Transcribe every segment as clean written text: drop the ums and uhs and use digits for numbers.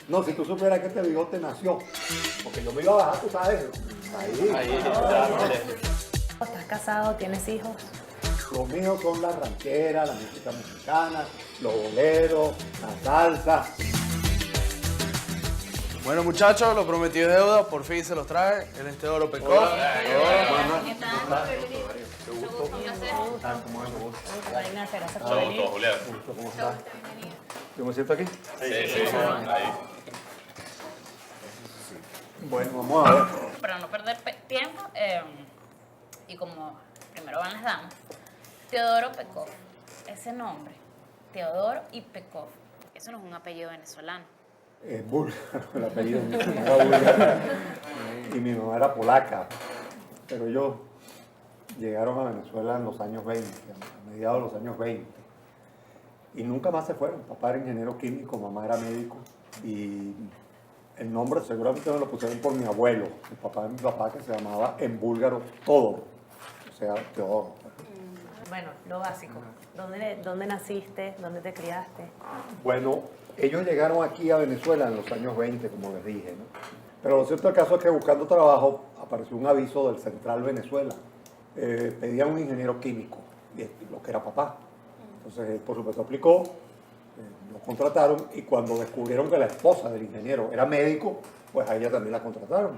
No, si tú supieras que este bigote nació, porque yo me iba a bajar, tú sabes, ahí. ¿Estás casado? ¿Tienes hijos? Los míos son la ranchera, la música mexicana, los boleros, la salsa. Bueno, muchachos, lo prometido es deuda, por fin se los trae. En este oro pecó. ¿Qué tal? Qué gusto. Un placer. Ignacia, gracias por venir. Julián. ¿Cómo estás? ¿Yo me siento aquí? Sí. Ahí. Bueno, vamos a ver. Para no perder tiempo, y como primero van las damas, Teodoro Pekov, ese nombre, Teodoro y Pekov, eso no es un apellido venezolano. Búlgaro, el apellido de mi mamá era búlgara y mi mamá era polaca, pero ellos llegaron a Venezuela en los años 20, a mediados de los años 20, y nunca más se fueron. Papá era ingeniero químico, mamá era médico, y el nombre seguramente me lo pusieron por mi abuelo, el papá de mi papá, que se llamaba en búlgaro Todo, o sea, Teodoro. Bueno, lo básico. ¿Dónde naciste? ¿Dónde te criaste? Bueno, ellos llegaron aquí a Venezuela en los años 20, como les dije, ¿no? Pero lo cierto del caso es que buscando trabajo apareció un aviso del Central Venezuela. Pedían un ingeniero químico, lo que era papá. Entonces él, por supuesto, aplicó, lo contrataron, y cuando descubrieron que la esposa del ingeniero era médico, pues a ella también la contrataron.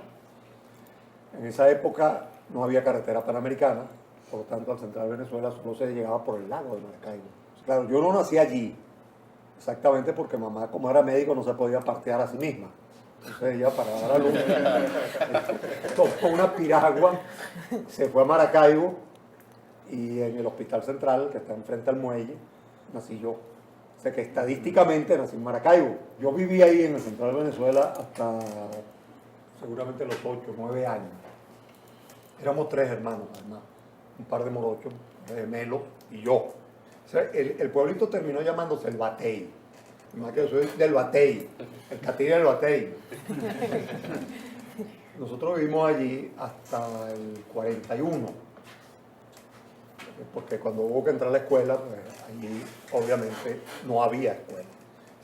En esa época no había carretera panamericana, por lo tanto al Central Venezuela solo se llegaba por el lago de Maracaibo. Claro, yo no nací allí, exactamente porque mamá, como era médico, no se podía partear a sí misma. Entonces ella, para dar a luz, tomó una piragua, se fue a Maracaibo, y en el Hospital Central, que está enfrente al muelle, nací yo. O sea que estadísticamente nací en Maracaibo. Yo viví ahí en el Central Venezuela hasta seguramente los 8, 9 años. Éramos 3 hermanos, además. Un par de morochos, gemelos y yo. O sea, el pueblito terminó llamándose El Batey. Más que yo soy del Batey, el Catire del Batey. Nosotros vivimos allí hasta el 41, porque cuando hubo que entrar a la escuela, pues allí obviamente no había escuela.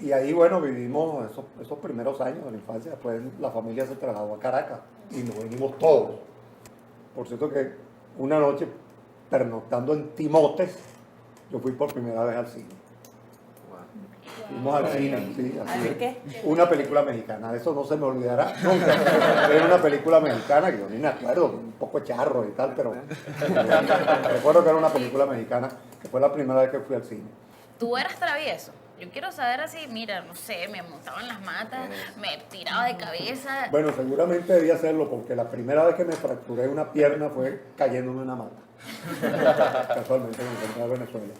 Y ahí, bueno, vivimos esos primeros años de la infancia. Después la familia se trasladó a Caracas y nos venimos todos. Por cierto que una noche, pernoctando en Timotes, yo fui por primera vez al cine. Fuimos al cine, sí, así es. ¿Qué? Una película mexicana, eso no se me olvidará nunca. Era una película mexicana que yo ni me acuerdo, un poco charro y tal, pero recuerdo que era una película mexicana, que fue la primera vez que fui al cine. ¿Tú eras travieso? Yo quiero saber así, mira, no sé, me montaba en las matas, me tiraba de cabeza. Bueno, seguramente debía hacerlo, porque la primera vez que me fracturé una pierna fue cayéndome en una mata, casualmente en el Central de Venezuela.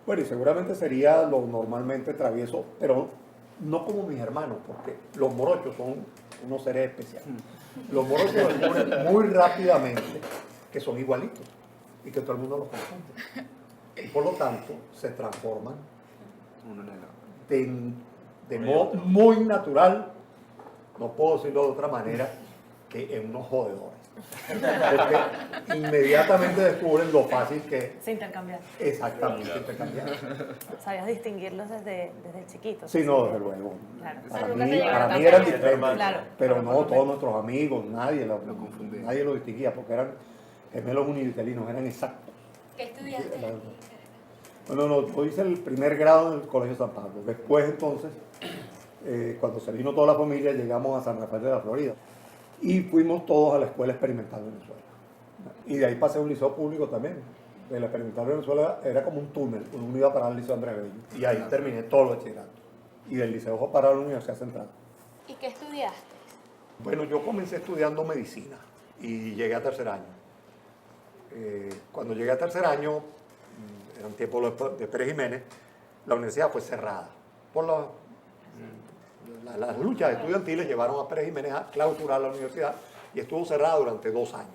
Bueno, y seguramente sería lo normalmente travieso, pero no como mis hermanos, porque los morochos son unos seres especiales. Los morochos descubren muy rápidamente que son igualitos y que todo el mundo los confunde. Y por lo tanto se transforman de modo muy natural, no puedo decirlo de otra manera, que en unos jodedores. Porque inmediatamente descubren lo fácil que es. Se intercambiar. Exactamente, intercambiar. ¿Sabías distinguirlos desde chiquitos? Sí, no, desde luego. Claro. Para Nunca te mí llegaron a eran pasar. diferentes, Claro. pero no todos nuestros amigos, nadie lo confundía, nadie lo distinguía, porque eran gemelos univitelinos, eran exactos. ¿Qué estudiaste? Bueno, no, yo hice el primer grado en el Colegio San Pablo. Después, entonces, cuando se vino toda la familia, llegamos a San Rafael de la Florida. Y fuimos todos a la Escuela Experimental Venezuela. Y de ahí pasé a un liceo público también. De la Experimental Venezuela era como un túnel, uno iba a parar al Liceo Andrés Bello. Y ahí terminé todo el bachillerato. Y del liceo fue a parar a la Universidad Central. ¿Y qué estudiaste? Bueno, yo comencé estudiando medicina y llegué a tercer año. Cuando llegué a tercer año, eran tiempos de Pérez Jiménez, la universidad fue cerrada. Por las luchas estudiantiles llevaron a Pérez Jiménez a clausurar la universidad y estuvo cerrada durante 2 años.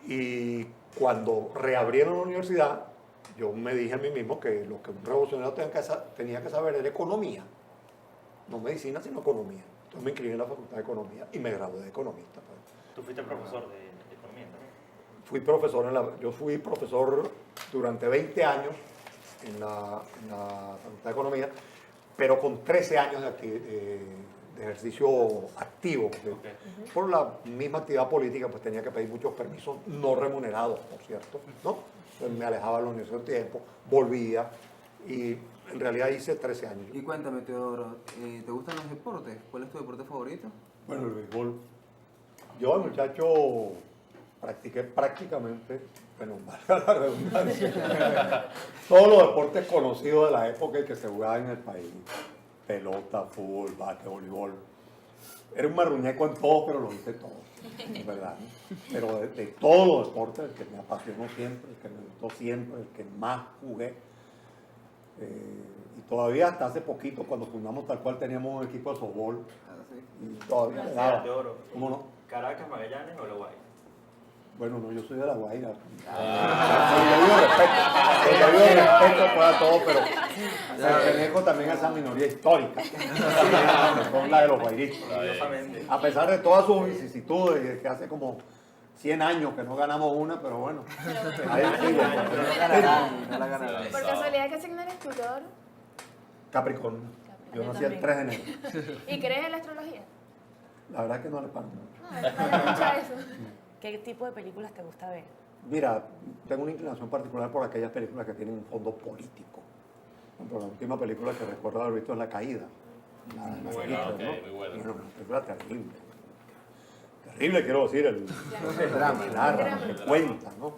Y cuando reabrieron la universidad, yo me dije a mí mismo que lo que un revolucionario tenía que saber era economía. No medicina, sino economía. Entonces me inscribí en la Facultad de Economía y me gradué de economista. Pues. ¿Tú fuiste profesor de economía también? Yo fui profesor durante 20 años en la Facultad de Economía, pero con 13 años de ejercicio activo. Porque por la misma actividad política, pues tenía que pedir muchos permisos no remunerados, por cierto, ¿no? Entonces me alejaba de la universidad un tiempo, volvía y en realidad hice 13 años. Y cuéntame, Teodoro, ¿te gustan los deportes? ¿Cuál es tu deporte favorito? Bueno, el béisbol. Yo, de muchacho, practiqué prácticamente, bueno, valga la redundancia, todos los deportes conocidos de la época en que se jugaba en el país. Pelota, fútbol, básquet, voleibol. Era un marruñeco en todo, pero lo hice todo, ¿verdad? Pero de todos los deportes, el que me apasionó siempre, el que me gustó siempre, el que más jugué. Y todavía hasta hace poquito, cuando fundamos tal cual, teníamos un equipo de softball. Y todavía le daba. ¿Cómo no? ¿Caracas, Magallanes o La Guaira? Bueno, no, yo soy de La Guaira. Con debido respeto para todo, pero pertenezco también a esa minoría histórica, que son la de los guairistas. A pesar de todas sus vicisitudes, que hace como 100 años que no ganamos una, pero bueno, ahí sigo. No la ganarán. Por casualidad, ¿qué signo eres tú, Teodoro? Capricornio. Yo nací el 3 de enero. ¿Y crees en la astrología? La verdad que no le paro mucho. No, no escucha eso. ¿Qué tipo de películas te gusta ver? Mira, tengo una inclinación particular por aquellas películas que tienen un fondo político. Por ejemplo, la última película que recuerdo haber visto es La Caída. Muy buena, ok, muy buena. Una película terrible. Terrible, quiero decir, el drama, el narra, lo que cuenta, ¿no?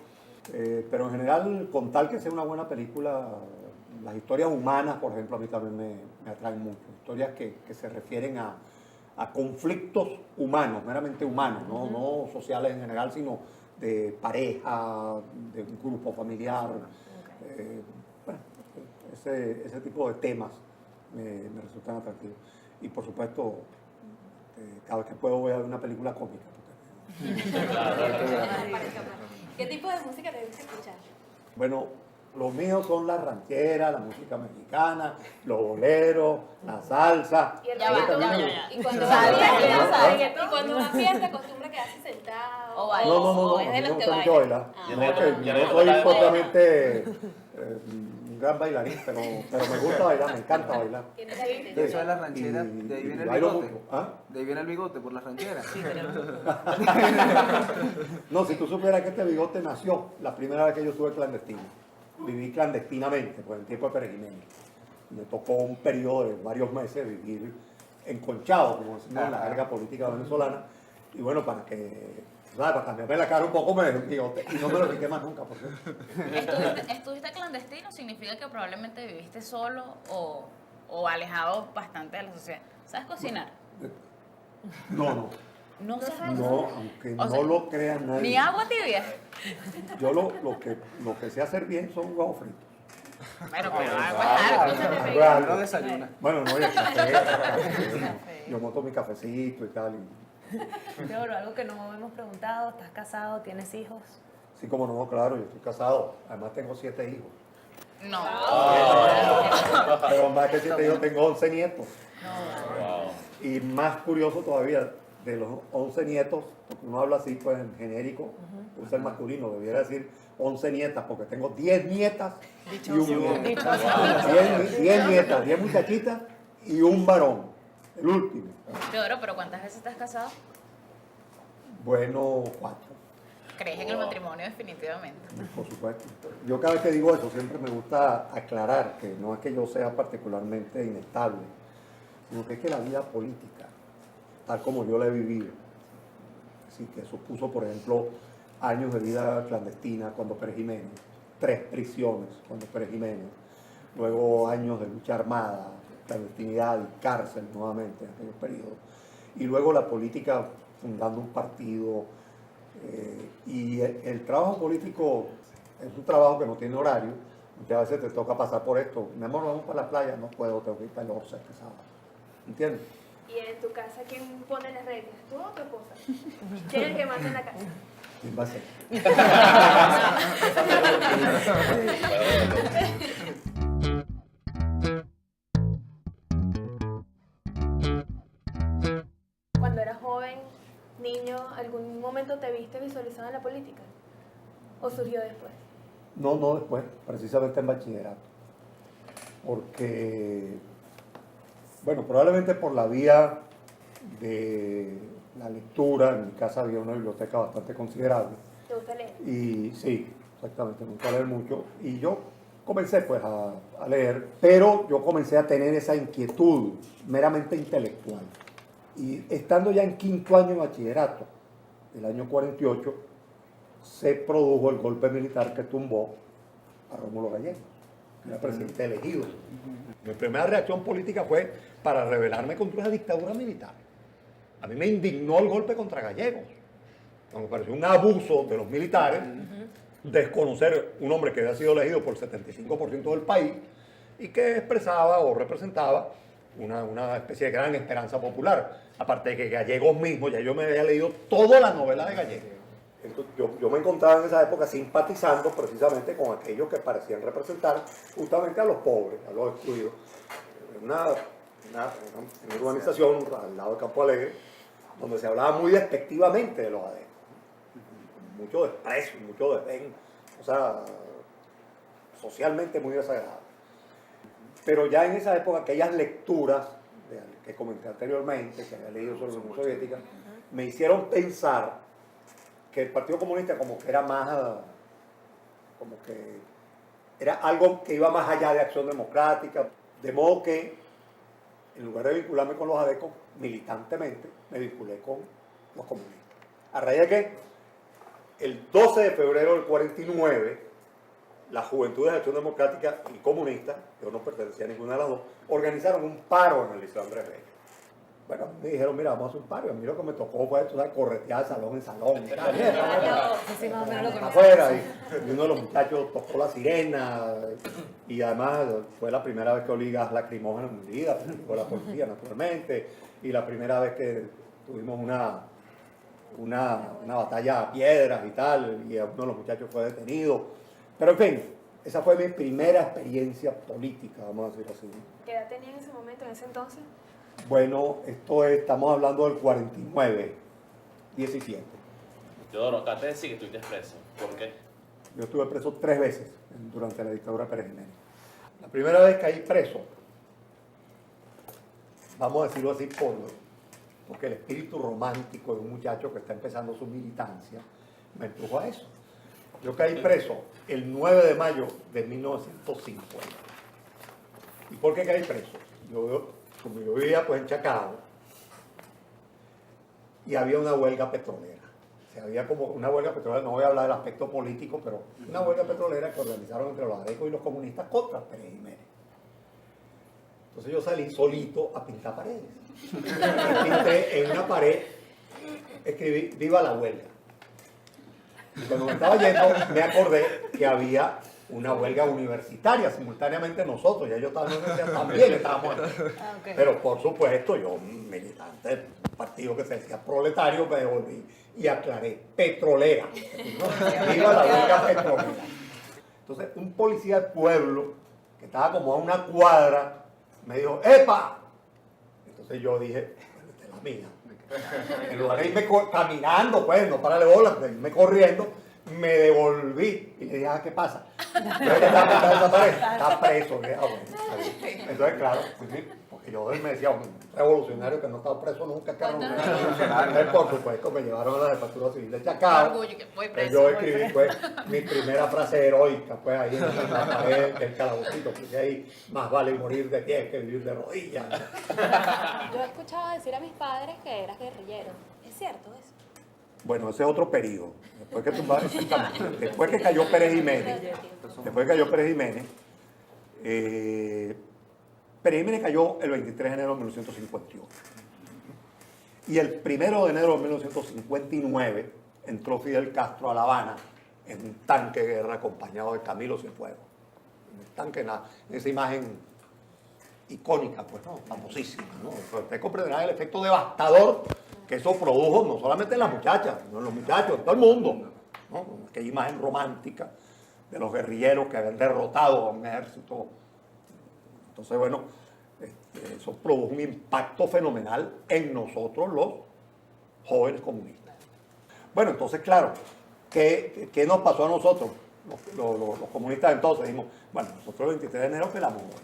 Pero en general, con tal que sea una buena película, las historias humanas, por ejemplo, a mí también me atraen mucho. Historias que se refieren a conflictos humanos, meramente humanos, no sociales en general, sino de pareja, de un grupo familiar. Bueno, ese tipo de temas me resultan atractivos. Y por supuesto, cada vez que puedo voy a ver una película cómica. ¿Qué tipo de música te gusta escuchar? Bueno, los míos son las rancheras, la música mexicana, los boleros, la salsa. Y el Ya va, reggaetón. ya. Y cuando ¿Ah? y cuando una fiesta acostumbra quedarse sentado. O No, baila. no, Es a de mí me los que gusta mucho bailan. bailar. Ah. No, que Ya no no soy baila. propiamente un gran bailarín, pero me gusta bailar, me encanta bailar. Tiene talento. De eso de las rancheras, Y- de ahí y viene el bailo bigote. mucho. ¿Ah? De ahí viene el bigote por las rancheras. No, si tú supieras que este bigote nació la primera vez que yo estuve clandestino. Viví clandestinamente, pues en tiempo de peregrinaje. Me tocó un periodo de varios meses vivir enconchado, como decimos en la jerga política venezolana. Y bueno, para cambiarme la cara un poco me dejé un bigote y no me lo quité más nunca, por cierto. ¿Estuviste clandestino? ¿Significa que probablemente viviste solo o alejado bastante de la sociedad? ¿Sabes cocinar? No, No sabes. no, aunque O no sea, lo crean nadie. Ni agua tibia. Yo lo que sé hacer bien son huevos fritos. Bueno, pero agua es algo. Bueno, No desayuna. Bueno, no, y el café. Yo monto mi cafecito y tal. Teodoro, algo que no hemos preguntado, ¿estás casado? ¿Tienes hijos? Sí, como no, claro, yo estoy casado. Además tengo 7 hijos. No. Pero más que 7 hijos, tengo 11 nietos. No, Y más curioso todavía, de los 11 nietos, porque uno habla así, pues en genérico, usa el masculino, debiera decir 11 nietas, porque tengo 10 nietas y un nieto. 10 nietas, 10 muchachitas y un varón, el último. Teodoro, ¿pero cuántas veces estás casado? Bueno, 4, ¿Crees en el matrimonio definitivamente? por supuesto. Yo cada vez que digo eso siempre me gusta aclarar que no es que yo sea particularmente inestable, sino que es que la vida política, tal como yo la he vivido, sí, que supuso, por ejemplo, años de vida clandestina cuando Pérez Jiménez, 3 prisiones cuando Pérez Jiménez, luego años de lucha armada, clandestinidad y cárcel nuevamente en aquellos periodos, y luego la política fundando un partido, y el trabajo político es un trabajo que no tiene horario, muchas veces te toca pasar por esto, mi amor, vamos para la playa, no puedo, tengo que ir para el Orsa este sábado, ¿entiendes? Y en tu casa, ¿quién pone las reglas? ¿Tú o tu esposa? ¿Quién es el que manda en la casa? ¿Quién va a ser? Cuando eras joven, niño, ¿algún momento te viste visualizado en la política? ¿O surgió después? No, después, precisamente en bachillerato. Porque Bueno, probablemente por la vía de la lectura. En mi casa había una biblioteca bastante considerable. ¿Te gusta leer? Y sí, exactamente, me gusta leer mucho. Y yo comencé pues a leer, pero yo comencé a tener esa inquietud meramente intelectual. Y estando ya en quinto año de bachillerato, el año 48, se produjo el golpe militar que tumbó a Rómulo Gallegos, que era presidente elegido. Mi primera reacción política fue para rebelarme contra una dictadura militar. A mí me indignó el golpe contra Gallegos. Me pareció un abuso de los militares desconocer un hombre que había sido elegido por el 75% del país y que expresaba o representaba una especie de gran esperanza popular. Aparte de que Gallegos mismo, ya yo me había leído toda la novela de Gallegos. Entonces, yo me encontraba en esa época simpatizando precisamente con aquellos que parecían representar justamente a los pobres, a los excluidos. Una urbanización al lado de Campo Alegre, donde se hablaba muy despectivamente de los adeptos. Mucho desprecio, mucho desdén, o sea, socialmente muy desagradable. Pero ya en esa época, aquellas lecturas que comenté anteriormente, que había leído sobre la Unión Soviética, me hicieron pensar que el Partido Comunista como que era más, como que era algo que iba más allá de Acción Democrática, de modo que en lugar de vincularme con los adecos, militantemente me vinculé con los comunistas. A raíz de que el 12 de febrero del 49, las Juventudes de Acción Democrática y Comunista, yo no pertenecía a ninguna de las dos, organizaron un paro en el Liceo Andrés Bello. Bueno, me dijeron, mira, vamos a hacer un paro. Y a mí lo que me tocó fue corretear de salón en salón. Sí, más o menos lo conozco. Afuera, y uno de los muchachos tocó la sirena, y además fue la primera vez que olí gas lacrimógeno en mi vida, fue la policía naturalmente, y la primera vez que tuvimos una batalla a piedras y tal, y uno de los muchachos fue detenido. Pero en fin, esa fue mi primera experiencia política, vamos a decir así. ¿Qué edad tenía en ese momento, en ese entonces? Bueno, estamos hablando del 49, 17. Teodoro, acá te decía que estuviste preso. ¿Por qué? Yo estuve preso 3 veces durante la dictadura Pérez Jiménez. La primera vez caí preso, vamos a decirlo así, porque el espíritu romántico de un muchacho que está empezando su militancia me empujó a eso. Yo caí preso el 9 de mayo de 1950. ¿Y por qué caí preso? Como yo vivía pues en Chacao, y había una huelga petrolera. O sea, había como una huelga petrolera, no voy a hablar del aspecto político, pero una huelga petrolera que organizaron entre los adecos y los comunistas contra Pérez Jiménez. Entonces yo salí solito a pintar paredes. Y pinté en una pared, escribí "Viva la huelga". Y cuando me estaba yendo, me acordé que había una huelga universitaria simultáneamente nosotros, ya yo estaba en la universidad, también estábamos ahí. Okay. Pero por supuesto, yo, militante del partido que se decía proletario, me devolví y aclaré, petrolera. Viva la huelga petrolera. Entonces, un policía del pueblo, que estaba como a una cuadra, me dijo, ¡epa! Entonces yo dije, bueno, esta es la mía. En lugar de irme caminando, pues, no pararle bolas, pero irme corriendo, me devolví y le dije, ¿qué pasa? Está preso. Entonces, claro, porque yo me decía, un revolucionario que no ha estado preso nunca, entonces, por supuesto, me llevaron a la jefatura civil de Chacao. Orgullo que voy preso, Yo voy escribí preso. pues, mi primera frase heroica, pues ahí en la pared del calabocito, porque ahí más vale morir de pie que vivir de rodillas. Yo he escuchado decir a mis padres que eras guerrillero. ¿Es cierto eso? Bueno, ese es otro periodo. Después que cayó Pérez Jiménez, Pérez Jiménez cayó el 23 de enero de 1958. Y el 1 de enero de 1959 entró Fidel Castro a La Habana en un tanque de guerra acompañado de Camilo Cienfuegos. En el tanque, en esa imagen icónica, pues, ¿no? Famosísima, ¿no? Pero usted comprenderá el efecto devastador que eso produjo, no solamente en las muchachas, sino en los muchachos, en todo el mundo, ¿no? Aquella imagen romántica de los guerrilleros que habían derrotado a un ejército. Entonces, bueno, eso produjo un impacto fenomenal en nosotros los jóvenes comunistas. Bueno, entonces, claro, ¿qué nos pasó a nosotros, los comunistas entonces? Dijimos, bueno, nosotros el 23 de enero pelamos bola.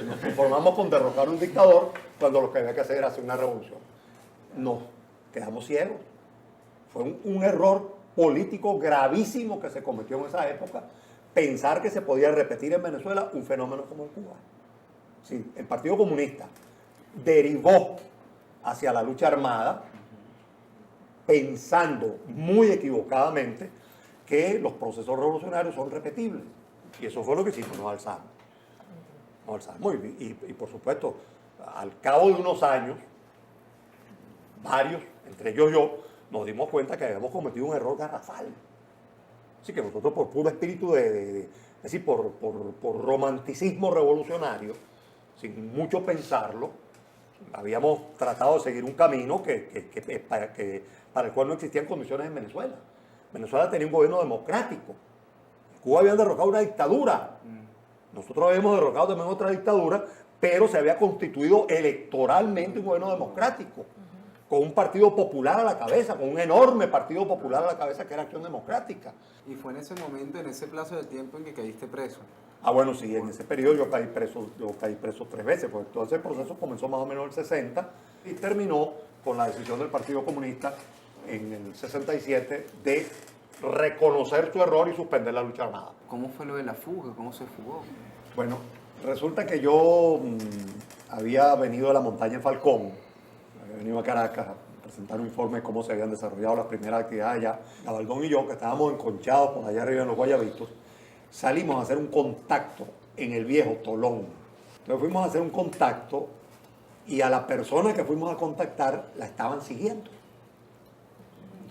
Nos conformamos con derrocar a un dictador cuando lo que había que hacer era hacer una revolución. No, quedamos ciegos. Fue un error político gravísimo que se cometió en esa época, pensar que se podía repetir en Venezuela un fenómeno como en Cuba. Sí, el Partido Comunista derivó hacia la lucha armada pensando muy equivocadamente que los procesos revolucionarios son repetibles. Y eso fue lo que hicimos, nos alzamos. Nos alzamos y por supuesto, al cabo de unos años, varios, entre ellos yo, nos dimos cuenta que habíamos cometido un error garrafal. Así que nosotros por puro espíritu es decir, por romanticismo revolucionario, sin mucho pensarlo, habíamos tratado de seguir un camino para el cual no existían condiciones en Venezuela. Venezuela tenía un gobierno democrático. Cuba había derrocado una dictadura. Nosotros habíamos derrocado también otra dictadura, pero se había constituido electoralmente un gobierno democrático, con un partido popular a la cabeza, con un enorme partido popular a la cabeza que era Acción Democrática. Y fue en ese momento, en ese plazo de tiempo en que caíste preso. Ah, bueno, sí, en ese periodo yo caí preso 3 veces, porque todo ese proceso comenzó más o menos en el 60 y terminó con la decisión del Partido Comunista en el 67 de reconocer su error y suspender la lucha armada. ¿Cómo fue lo de la fuga? ¿Cómo se fugó? Bueno, resulta que yo había venido de la montaña en Falcón, había venido a Caracas a presentar un informe de cómo se habían desarrollado las primeras actividades allá. Gabaldón y yo, que estábamos enconchados por allá arriba en los Guayabitos, salimos a hacer un contacto en el viejo Tolón. Entonces fuimos a hacer un contacto y a la persona que fuimos a contactar la estaban siguiendo.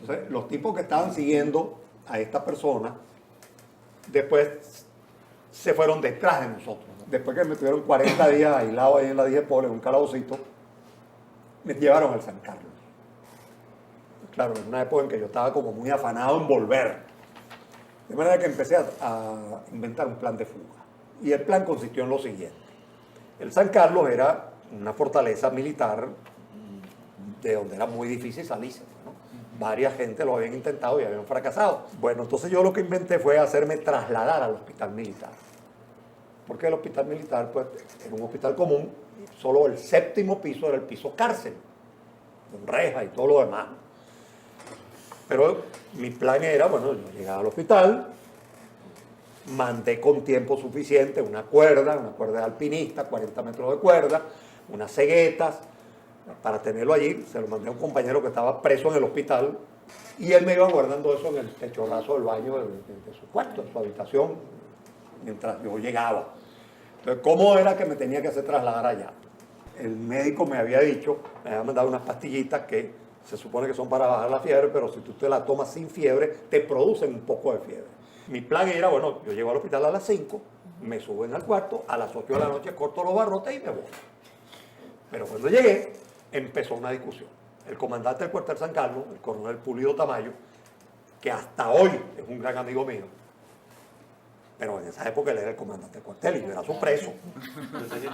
Entonces los tipos que estaban siguiendo a esta persona después se fueron detrás de nosotros. Después que me tuvieron 40 días aislado ahí en la Digepol, en un calabocito, me llevaron al San Carlos. Claro, en una época en que yo estaba como muy afanado en volver. De manera que empecé a inventar un plan de fuga. Y el plan consistió en lo siguiente. El San Carlos era una fortaleza militar de donde era muy difícil salirse, ¿no? Varias gente lo habían intentado y habían fracasado. Bueno, entonces yo lo que inventé fue hacerme trasladar al hospital militar. Porque el hospital militar, pues, era un hospital común, solo el 7º piso era el piso cárcel, con rejas y todo lo demás. Pero mi plan era, bueno, yo llegaba al hospital, mandé con tiempo suficiente una cuerda de alpinista, 40 metros de cuerda, unas ceguetas, para tenerlo allí. Se lo mandé a un compañero que estaba preso en el hospital y él me iba guardando eso en el techorrazo del baño de su cuarto, de su habitación, mientras yo llegaba. Entonces, ¿cómo era que me tenía que hacer trasladar allá? El médico me había dicho, me había mandado unas pastillitas que se supone que son para bajar la fiebre, pero si tú te la tomas sin fiebre, te producen un poco de fiebre. Mi plan era, bueno, yo llego al hospital a las 5, me suben al cuarto, a las 8 de la noche corto los barrotes y me voy. Pero cuando llegué, empezó una discusión. El comandante del cuartel San Carlos, el coronel Pulido Tamayo, que hasta hoy es un gran amigo mío, pero en esa época él era el comandante del cuartel y yo era su preso.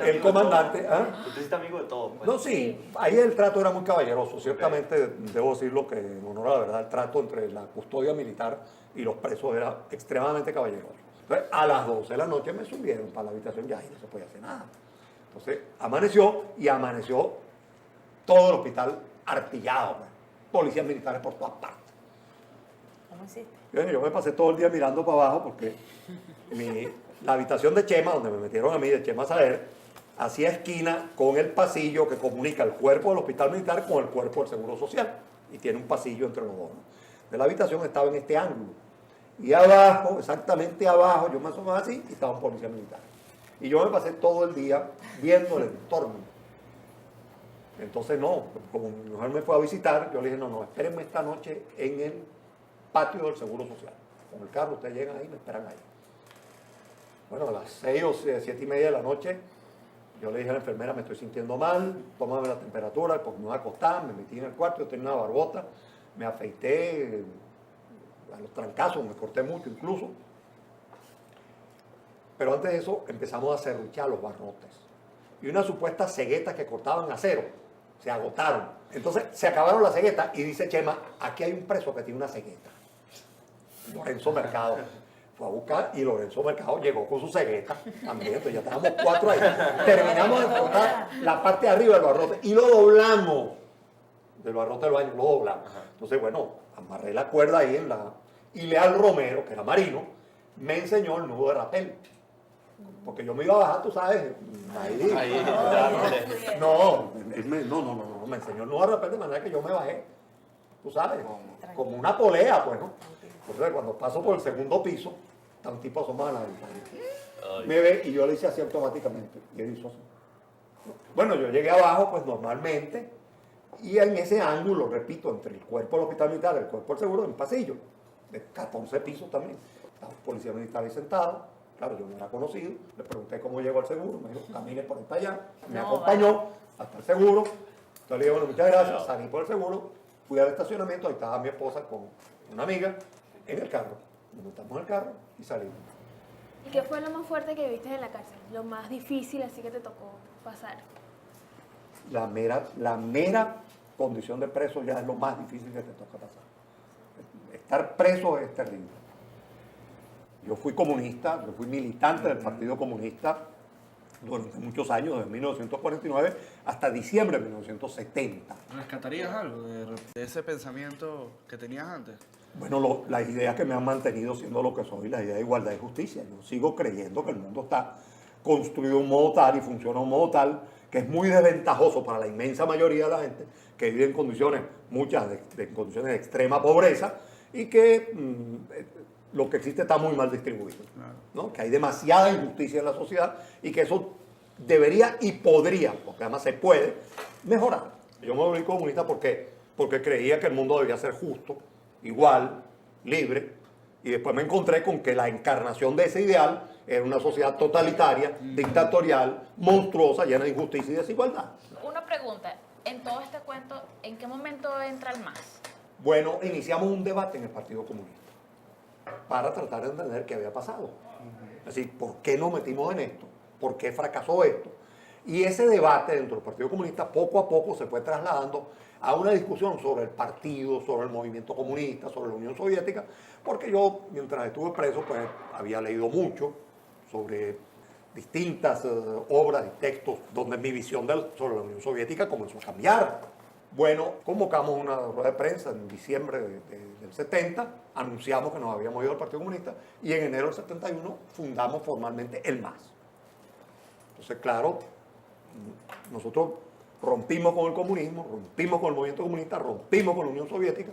El comandante... ¿ah? Usted es amigo de todo, pues. No, sí, ahí el trato era muy caballeroso. Ciertamente, debo decirlo que en honor a la verdad, el trato entre la custodia militar y los presos era extremadamente caballeroso. Entonces, a las 12 de la noche me subieron para la habitación ya y no se podía hacer nada. Entonces, amaneció todo el hospital artillado, pues. Policías militares por todas partes. ¿Cómo hiciste? Yo me pasé todo el día mirando para abajo porque la habitación de Chema, donde me metieron a mí, de Chema Saer, hacía esquina con el pasillo que comunica el cuerpo del hospital militar con el cuerpo del Seguro Social. Y tiene un pasillo entre los dos, ¿no? De la habitación estaba en este ángulo. Y abajo, exactamente abajo, yo me asomaba así y estaba un policía militar. Y yo me pasé todo el día viendo el entorno. Entonces no, como mi mujer me fue a visitar, yo le dije, no, espérenme esta noche en el patio del Seguro Social. Con el carro, ustedes llegan ahí y me esperan ahí. Bueno, a las 6 o 7 y media de la noche, yo le dije a la enfermera, me estoy sintiendo mal, tómame la temperatura, porque me voy a acostar, me metí en el cuarto, yo tenía una barbota, me afeité a los trancazos, me corté mucho incluso. Pero antes de eso empezamos a serruchar los barrotes. Y unas supuestas ceguetas que cortaban acero se agotaron. Entonces se acabaron las ceguetas y dice Chema, aquí hay un preso que tiene una cegueta. Lorenzo Mercado. fue a buscar y Lorenzo Mercado llegó con su cegueta también, entonces ya estábamos 4 ahí. Terminamos de cortar la parte de arriba del barrote y lo doblamos. Del barrote del baño, lo doblamos. Entonces, bueno, amarré la cuerda ahí y Leal Romero, que era marino, me enseñó el nudo de rapel. Porque yo me iba a bajar, tú sabes, Ahí, no, me enseñó el nudo de rapel de manera que yo me bajé, tú sabes, como una polea, pues, ¿no? Entonces, cuando paso por el segundo piso, está un tipo asomado a la ventana. Me ve y yo le hice así automáticamente. Y él hizo así. Bueno, yo llegué abajo, pues normalmente, y en ese ángulo, repito, entre el cuerpo del hospital militar y el cuerpo del seguro, en un pasillo, de 14 pisos también. Estaba un policía militar ahí sentado. Claro, yo no era conocido. Le pregunté cómo llegó al seguro. Me dijo, camine por esta allá. Me acompañó hasta el seguro. Entonces le dije, bueno, muchas gracias. Salí por el seguro. Fui al estacionamiento. Ahí estaba mi esposa con una amiga en el carro. Nos montamos en el carro y salimos. ¿Y qué fue lo más fuerte que viste en la cárcel? Lo más difícil así que te tocó pasar. La mera condición de preso ya es lo más difícil que te toca pasar. Estar preso es terrible. Yo fui comunista, yo fui militante del Partido Comunista durante muchos años, desde 1949 hasta diciembre de 1970. ¿Rescatarías algo de ese pensamiento que tenías antes? Bueno, las ideas que me han mantenido siendo lo que soy, la idea de igualdad y justicia. Yo sigo creyendo que el mundo está construido de un modo tal y funciona de un modo tal que es muy desventajoso para la inmensa mayoría de la gente que vive en condiciones, muchas de condiciones de extrema pobreza y que lo que existe está muy mal distribuido, ¿no? Que hay demasiada injusticia en la sociedad y que eso debería y podría, porque además se puede, mejorar. Yo me volví comunista porque creía que el mundo debía ser justo, igual, libre, y después me encontré con que la encarnación de ese ideal era una sociedad totalitaria, dictatorial, monstruosa, llena de injusticia y desigualdad. Una pregunta, en todo este cuento, ¿en qué momento entra el MAS? Bueno, iniciamos un debate en el Partido Comunista para tratar de entender qué había pasado. Es decir, ¿por qué nos metimos en esto? ¿Por qué fracasó esto? Y ese debate dentro del Partido Comunista poco a poco se fue trasladando a una discusión sobre el partido, sobre el movimiento comunista, sobre la Unión Soviética, porque yo, mientras estuve preso, pues había leído mucho sobre distintas obras y textos donde mi visión sobre la Unión Soviética comenzó a cambiar. Bueno, convocamos una rueda de prensa en diciembre del 70, anunciamos que nos habíamos ido al Partido Comunista y en enero del 71 fundamos formalmente el MAS. Entonces, claro, nosotros rompimos con el comunismo, rompimos con el movimiento comunista, rompimos con la Unión Soviética.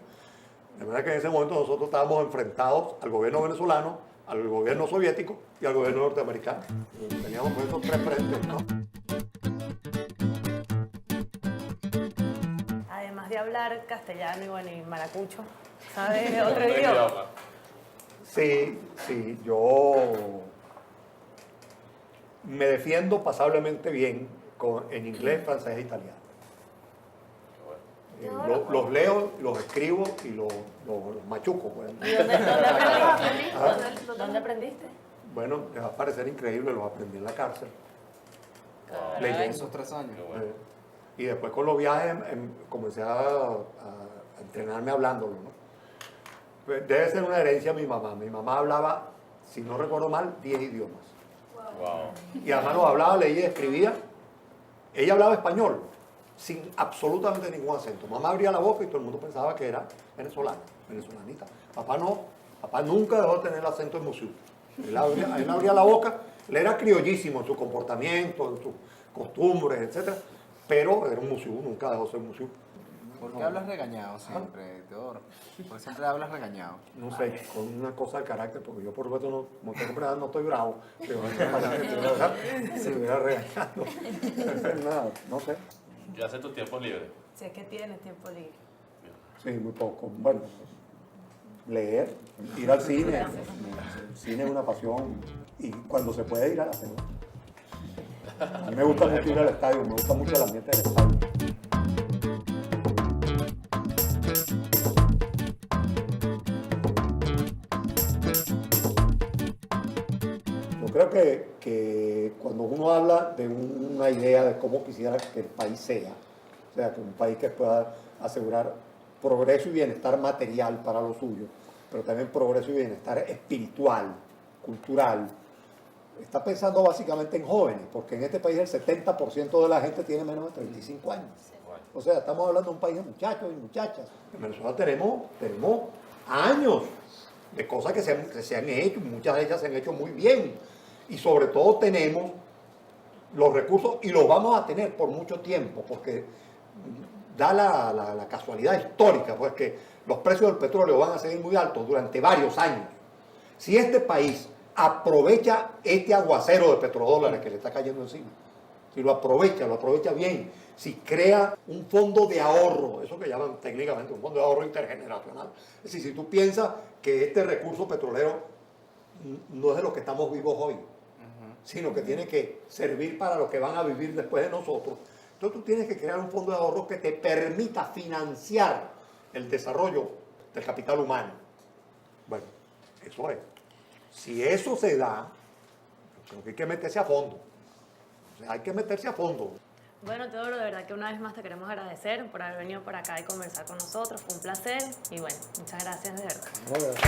De manera que en ese momento nosotros estábamos enfrentados al gobierno venezolano, al gobierno soviético y al gobierno norteamericano. Teníamos esos 3 frentes, ¿no? Además de hablar castellano y bueno, y maracucho, ¿sabes? Otro idioma. Sí, yo me defiendo pasablemente bien en inglés, francés e italiano. Los leo, los escribo y los machuco. Pues. ¿Y dónde aprendiste? ¿Dónde aprendiste? Bueno, les va a parecer increíble, los aprendí en la cárcel. Leyendo esos 3 años. Y después con los viajes comencé a entrenarme hablándolo, ¿no? Pues debe ser una herencia de mi mamá. Mi mamá hablaba, si no recuerdo mal, 10 idiomas. Wow. Y además los hablaba, leía y escribía. Ella hablaba español, sin absolutamente ningún acento. Mamá abría la boca y todo el mundo pensaba que era venezolanita. Papá no, papá nunca dejó de tener el acento en Musiú. Él abría la boca, él era criollísimo en su comportamiento, en sus costumbres, etc. Pero era un Musiú, nunca dejó de ser Musiú. ¿Por qué hablas regañado siempre, Teodoro? ¿Por qué siempre hablas regañado? No sé, con una cosa de carácter, porque yo por supuesto no estoy bravo. Pero se hubiera regañado. Nada, no sé. ¿Y hace tus tiempos libres? Si es que tienes tiempo libre. Sí, muy poco. Bueno, leer, ir al cine. El cine es una pasión y cuando se puede ir a la cena. A mí me gusta mucho ir al estadio, me gusta mucho el ambiente del estadio. Yo creo que cuando uno habla de una idea de cómo quisiera que el país sea, o sea, que un país que pueda asegurar progreso y bienestar material para lo suyo, pero también progreso y bienestar espiritual cultural está pensando básicamente en jóvenes, porque en este país el 70% de la gente tiene menos de 35 años. O sea, estamos hablando de un país de muchachos y muchachas. En Venezuela tenemos años de cosas que se han hecho, muchas de ellas se han hecho muy bien. Y sobre todo tenemos los recursos, y los vamos a tener por mucho tiempo, porque da la casualidad histórica, pues que los precios del petróleo van a seguir muy altos durante varios años. Si este país aprovecha este aguacero de petrodólares que le está cayendo encima, si lo aprovecha bien, si crea un fondo de ahorro, eso que llaman técnicamente un fondo de ahorro intergeneracional, es decir, si tú piensas que este recurso petrolero no es de los que estamos vivos hoy, sino que tiene que servir para los que van a vivir después de nosotros, entonces tú tienes que crear un fondo de ahorro que te permita financiar el desarrollo del capital humano. Bueno, eso es. Si eso se da, creo que hay que meterse a fondo. O sea, hay que meterse a fondo. Bueno, Teodoro, de verdad que una vez más te queremos agradecer por haber venido por acá y conversar con nosotros. Fue un placer y bueno, muchas gracias de verdad. No, gracias.